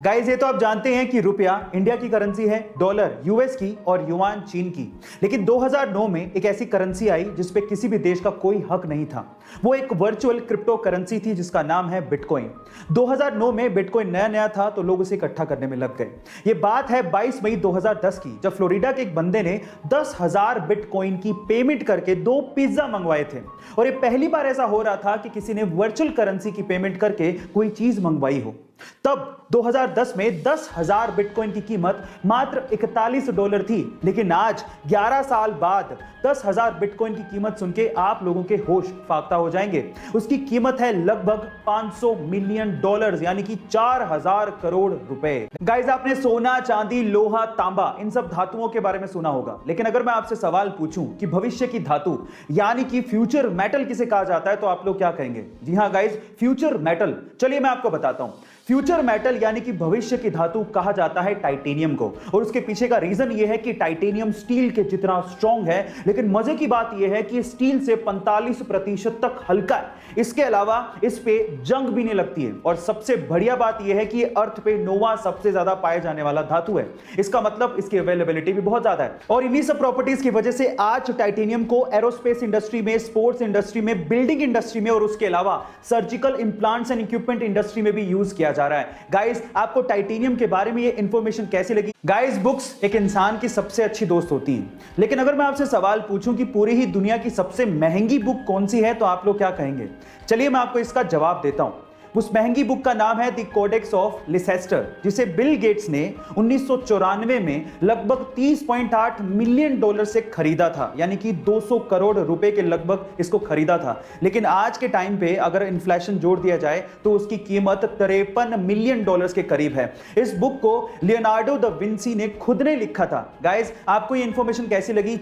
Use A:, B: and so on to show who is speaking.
A: Guys, ये तो आप जानते हैं कि रुपया इंडिया की करेंसी है, डॉलर यूएस की और युआन चीन की। लेकिन 2009 में एक ऐसी करेंसी आई जिस पे किसी भी देश का कोई हक नहीं था। वो एक वर्चुअल क्रिप्टो करेंसी थी जिसका नाम है बिटकॉइन। 2009 में बिटकॉइन नया नया था तो लोग उसे इकट्ठा करने में लग गए। ये बात है 22 मई 2010 की, जब फ्लोरिडा के एक बंदे ने 10,000 बिटकॉइन की पेमेंट करके 2 पिज्जा मंगवाए थे। और ये पहली बार ऐसा हो रहा था कि किसी ने वर्चुअल करेंसी की पेमेंट करके कोई चीज मंगवाई हो। तब 2010 में 10,000 बिटकॉइन की कीमत मात्र $41 थी। लेकिन आज 11 साल बाद 10,000 बिटकॉइन की कीमत सुन के आप लोगों के होश फाख्ता हो जाएंगे। उसकी कीमत है लगभग $500 मिलियन, यानी कि 4,000 करोड़ रुपए। गाइस, आपने सोना, चांदी, लोहा, तांबा, इन सब धातुओं के बारे में सुना होगा। लेकिन अगर मैं आपसे सवाल पूछूं कि भविष्य की धातु यानी कि फ्यूचर मेटल किसे कहा जाता है, तो आप लोग क्या कहेंगे? जी हां गाइस, फ्यूचर मेटल। चलिए मैं आपको बताता हूं। फ्यूचर मेटल यानी कि भविष्य की धातु कहा जाता है टाइटेनियम को। और उसके पीछे का रीजन यह है कि टाइटेनियम स्टील के जितना स्ट्रॉन्ग है, लेकिन मजे की बात यह है कि स्टील से 45% तक हल्का है। इसके अलावा इस पे जंग भी नहीं लगती है। और सबसे बढ़िया बात यह है कि अर्थ पे नोवा सबसे ज्यादा पाए जाने वाला धातु है। इसका मतलब इसकी अवेलेबिलिटी भी बहुत ज्यादा है। और इन्हीं सब प्रॉपर्टीज की वजह से आज टाइटेनियम को एरोस्पेस इंडस्ट्री में, स्पोर्ट्स इंडस्ट्री में, बिल्डिंग इंडस्ट्री में और उसके अलावा surgical implants and equipment industry में भी यूज किया जा रहा है। गाइस, आपको टाइटेनियम के बारे में ये इंफॉर्मेशन कैसी लगी? गाइस, बुक्स एक इंसान की सबसे अच्छी दोस्त होती हैं। लेकिन अगर मैं आपसे सवाल पूछूं कि पूरी ही दुनिया की सबसे महंगी बुक कौन सी है, तो आप लोग क्या कहेंगे? चलिए मैं आपको इसका जवाब देता हूं। उस महंगी बुक का नाम है द कोडेक्स ऑफ लिसेस्टर, जिसे बिल गेट्स ने 1994 में लगभग $30.8 मिलियन से खरीदा था, यानी कि 200 करोड़ रुपए के लगभग इसको खरीदा था। लेकिन आज के टाइम पे अगर इन्फ्लेशन जोड़ दिया जाए तो उसकी कीमत $53 मिलियन के करीब है। इस बुक को लियोनार्डो दा विंसी ने खुद ने लिखा था। गाइस, आपको ये इंफॉर्मेशन कैसी लगी?